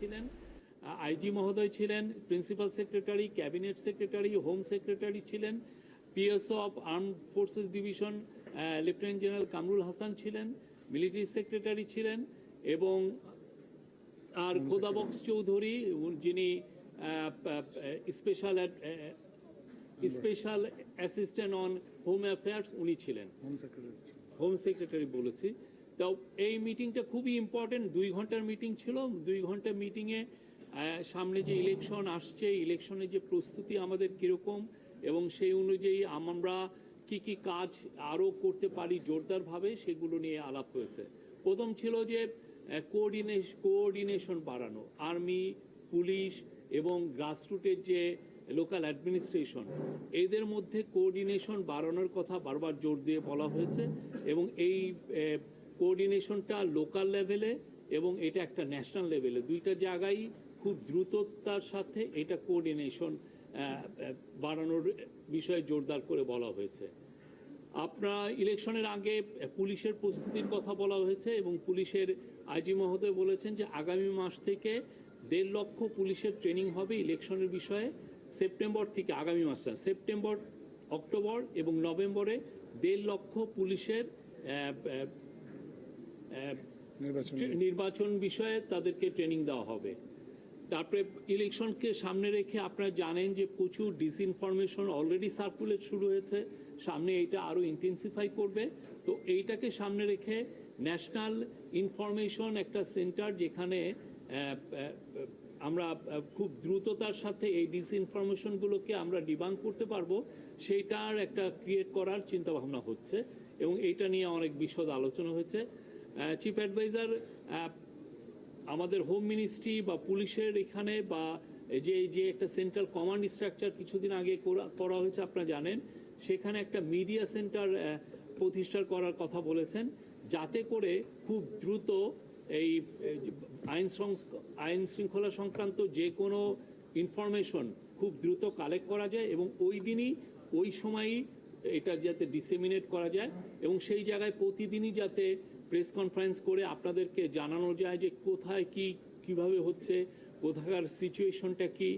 ছিলেন, আইজি মহোদয় ছিলেন, principal secretary, cabinet secretary, home secretary ছিলেন, PSO of arm forces division lieutenant general Kamrul Hasan ছিলেন, মিলিটারি সেক্রেটারি ছিলেন, এবং আর খোদাবক্স চৌধুরী যিনি special assistant on home affairs উনি ছিলেন, হোম সেক্রেটারি বলেছি। তো এই মিটিংটা খুবই ইম্পর্টেন্ট, 2 ঘন্টার মিটিং ছিল। 2 ঘন্টার মিটিংয়ে সামনে যে ইলেকশন আসছে, ইলেকশনের যে প্রস্তুতি আমাদের কীরকম এবং সেই অনুযায়ী আমরা কি কি কাজ আরও করতে পারি জোরদারভাবে, সেগুলো নিয়ে আলাপ হয়েছে। প্রথম ছিল যে কোঅর্ডিনেশন বাড়ানো, আর্মি, পুলিশ এবং গ্রাসরুটের যে লোকাল অ্যাডমিনিস্ট্রেশন, এদের মধ্যে কোঅর্ডিনেশন বাড়ানোর কথা বারবার জোর দিয়ে বলা হয়েছে, এবং এই কোঅর্ডিনেশনটা লোকাল লেভেলে এবং এটা একটা ন্যাশনাল লেভেলে, দুইটা জায়গায় খুব দ্রুততার সাথে এটা কোঅর্ডিনেশন বাড়ানোর বিষয়ে জোরদার করে বলা হয়েছে। আপনার ইলেকশনের আগে পুলিশের প্রস্তুতির কথা বলা হয়েছে, এবং পুলিশের আইজি মহোদয় বলেছেন যে আগামী মাস থেকে 1.5 লক্ষ পুলিশের ট্রেনিং হবে ইলেকশনের বিষয়ে। সেপ্টেম্বর থেকে, আগামী মাসটা সেপ্টেম্বর, অক্টোবর এবং নভেম্বরে 1.5 লক্ষ পুলিশের নির্বাচন বিষয়ে তাদেরকে ট্রেনিং দেওয়া হবে। তারপরে ইলেকশনকে সামনে রেখে আপনারা জানেন যে প্রচুর ডিসইনফরমেশন অলরেডি সার্কুলেট শুরু হয়েছে, সামনে এটা আরও ইন্টেন্সিফাই করবে। তো এইটাকে সামনে রেখে ন্যাশনাল ইনফরমেশন একটা সেন্টার, যেখানে আমরা খুব দ্রুততার সাথে এই ডিসইনফরমেশনগুলোকে আমরা ডিবাঙ্ক করতে পারবো, সেইটার একটা ক্রিয়েট করার চিন্তাভাবনা হচ্ছে, এবং এইটা নিয়ে অনেক বিশদ আলোচনা হয়েছে। চিফ অ্যাডভাইজার আমাদের হোম মিনিস্ট্রি বা পুলিশের এখানে বা যে একটা সেন্ট্রাল কমান্ড স্ট্রাকচার কিছুদিন আগে করা হয়েছে আপনারা জানেন, সেখানে একটা মিডিয়া সেন্টার প্রতিষ্ঠা করার কথা বলেছেন, যাতে করে খুব দ্রুত এই আইন শৃঙ্খলা সংক্রান্ত যে কোনো ইনফরমেশন খুব দ্রুত কালেক্ট করা যায়, এবং ওই দিনই ওই সময়ই এটা যাতে ডিসেমিনেট করা যায়, এবং সেই জায়গায় প্রতিদিনই যাতে প্রেস কনফারেন্স করে আপনাদেরকে জানানো যায় যে কোথায় কি কিভাবে হচ্ছে, কোথাকার সিচুয়েশনটা কি,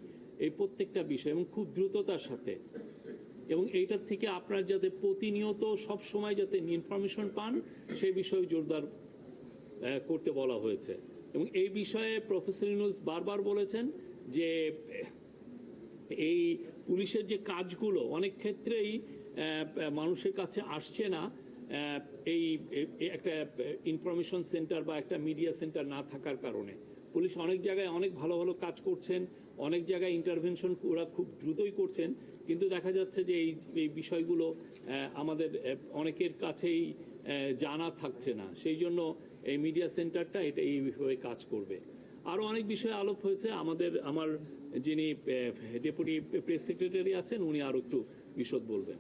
এই প্রত্যেকটা বিষয়, এবং খুব দ্রুততার সাথে, এবং এইটার থেকে আপনারা যাতে প্রতিনিয়ত সব সময় যাতে ইনফরমেশন পান, সেই বিষয়ে জোরদার করতে বলা হয়েছে। এবং এই বিষয়ে প্রফেসর ইউনূস বারবার বলেছেন যে এই পুলিশের যে কাজগুলো অনেক ক্ষেত্রেই মানুষের কাছে আসছে না, এই একটা ইনফরমেশন সেন্টার বা একটা মিডিয়া সেন্টার না থাকার কারণে। পুলিশ অনেক জায়গায় অনেক ভালো ভালো কাজ করছেন, অনেক জায়গায় ইন্টারভেনশন ওরা খুব দ্রুতই করছেন, কিন্তু দেখা যাচ্ছে যে এই বিষয়গুলো আমাদের অনেকের কাছেই জানা থাকছে না। সেই জন্য এই মিডিয়া সেন্টারটা এটা এইভাবে কাজ করবে। আরও অনেক বিষয়ে আলাপ হয়েছে। আমার যিনি ডেপুটি প্রেস সেক্রেটারি আছেন, উনি আরও একটু বিশদ বলবেন।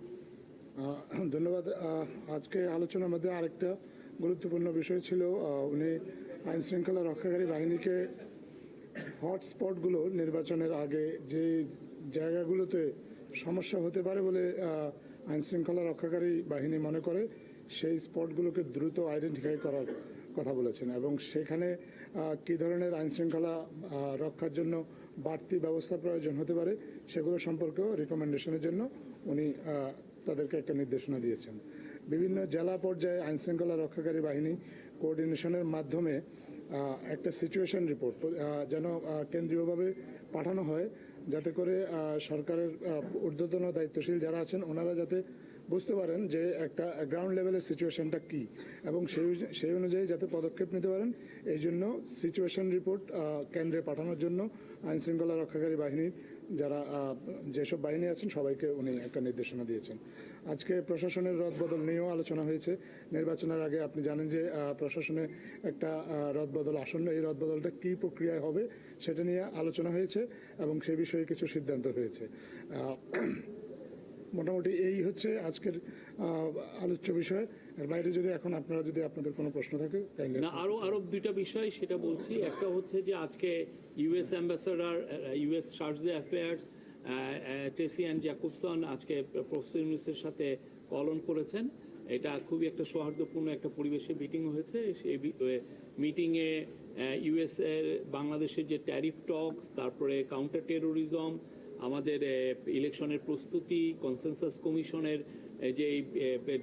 ধন্যবাদ। আজকে আলোচনার মধ্যে আরেকটা গুরুত্বপূর্ণ বিষয় ছিল, উনি আইন শৃঙ্খলা রক্ষাকারী বাহিনীকে হটস্পটগুলো নির্বাচনের আগে যে জায়গাগুলোতে সমস্যা হতে পারে বলে আইন শৃঙ্খলা রক্ষাকারী বাহিনী মনে করে, সেই স্পটগুলোকে দ্রুত আইডেন্টিফাই করার কথা বলেছেন, এবং সেখানে কী ধরনের আইন শৃঙ্খলা রক্ষার জন্য বাড়তি ব্যবস্থা প্রয়োজন হতে পারে সেগুলো সম্পর্কেও রিকমেন্ডেশনের জন্য উনি তাদেরকে একটা নির্দেশনা দিয়েছেন। বিভিন্ন জেলা পর্যায়ে আইন শৃঙ্খলা রক্ষাকারী বাহিনী কোঅর্ডিনেশনের মাধ্যমে একটা সিচুয়েশন রিপোর্ট যেন কেন্দ্রীয়ভাবে পাঠানো হয়, যাতে করে সরকারের ঊর্ধ্বতন দায়িত্বশীল যারা আছেন ওনারা যাতে বুঝতে পারেন যে একটা গ্রাউন্ড লেভেলের সিচুয়েশনটা কী, এবং সেই অনুযায়ী যাতে পদক্ষেপ নিতে পারেন। এই জন্য সিচুয়েশন রিপোর্ট কেন্দ্রে পাঠানোর জন্য আইন শৃঙ্খলা রক্ষাকারী বাহিনীর যারা যেসব বাহিনী আছেন সবাইকে উনি একটা নির্দেশনা দিয়েছেন। আজকে প্রশাসনের রদবদল নিয়েও আলোচনা হয়েছে। নির্বাচনের আগে আপনি জানেন যে প্রশাসনে একটা রদবদল আসন্ন, এই রদবদলটা কী প্রক্রিয়ায় হবে সেটা নিয়ে আলোচনা হয়েছে, এবং সে বিষয়ে কিছু সিদ্ধান্ত হয়েছে। মোটামুটি এই হচ্ছে আজকের আলোচ্য বিষয়। এর বাইরে যদি এখন আপনাদের কোনো প্রশ্ন থাকে না, আরো দুইটা বিষয় সেটা বলছি। একটা হচ্ছে যে আজকে ইউএস অ্যাম্বাসাডার, ইউএস চার্জে অ্যাফেয়ার্স টেসি অ্যান্ড জ্যাকবসন আজকে প্রফেসর ইউনূসের সাথে কল অন করেছেন। এটা খুবই একটা সৌহার্দ্যপূর্ণ একটা পরিবেশে মিটিং হয়েছে। সেই মিটিংয়ে ইউএস এর বাংলাদেশের যে ট্যারিফ টক্স, তারপরে কাউন্টার টেরোরিজম, আমাদের ইলেকশনের প্রস্তুতি, কনসেনসাস কমিশনের যে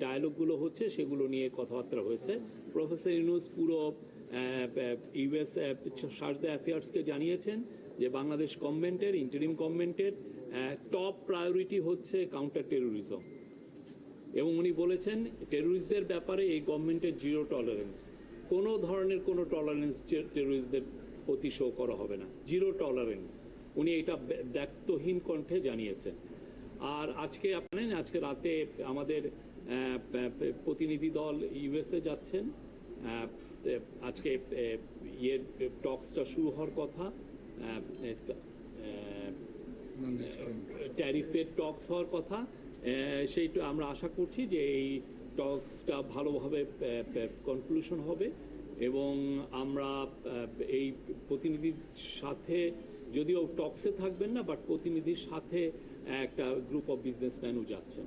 ডায়ালগগুলো হচ্ছে সেগুলো নিয়ে কথাবার্তা হয়েছে। প্রফেসর ইউনূস পুরো ইউএস সার্চ দ্য অ্যাফেয়ার্সকে জানিয়েছেন যে বাংলাদেশ গভর্নমেন্টের, ইন্টারিম গভর্নমেন্টের টপ প্রায়োরিটি হচ্ছে কাউন্টার টেরোরিজম, এবং উনি বলেছেন টেরোরিস্টদের ব্যাপারে এই গভর্নমেন্টের জিরো টলারেন্স, কোনো ধরনের কোনো টলারেন্স টেরোরিস্টদের প্রতি শো করা হবে না, জিরো টলারেন্স। উনি এটা ব্যক্তহীন কণ্ঠে জানিয়েছেন। আর আজকে আপনার আজকে রাতে আমাদের প্রতিনিধি দল ইউএসএ যাচ্ছেন। আজকে টক্সটা শুরু হওয়ার কথা, ট্যারিফের টক্স হওয়ার কথা। সেইটা আমরা আশা করছি যে এই টক্সটা ভালোভাবে কনক্লুশন হবে, এবং আমরা এই প্রতিনিধির সাথে, যদিও টক্সে থাকবেন না, বাট প্রতিনিধির সাথে একটা গ্রুপ অফ বিজনেসম্যানও যাচ্ছেন।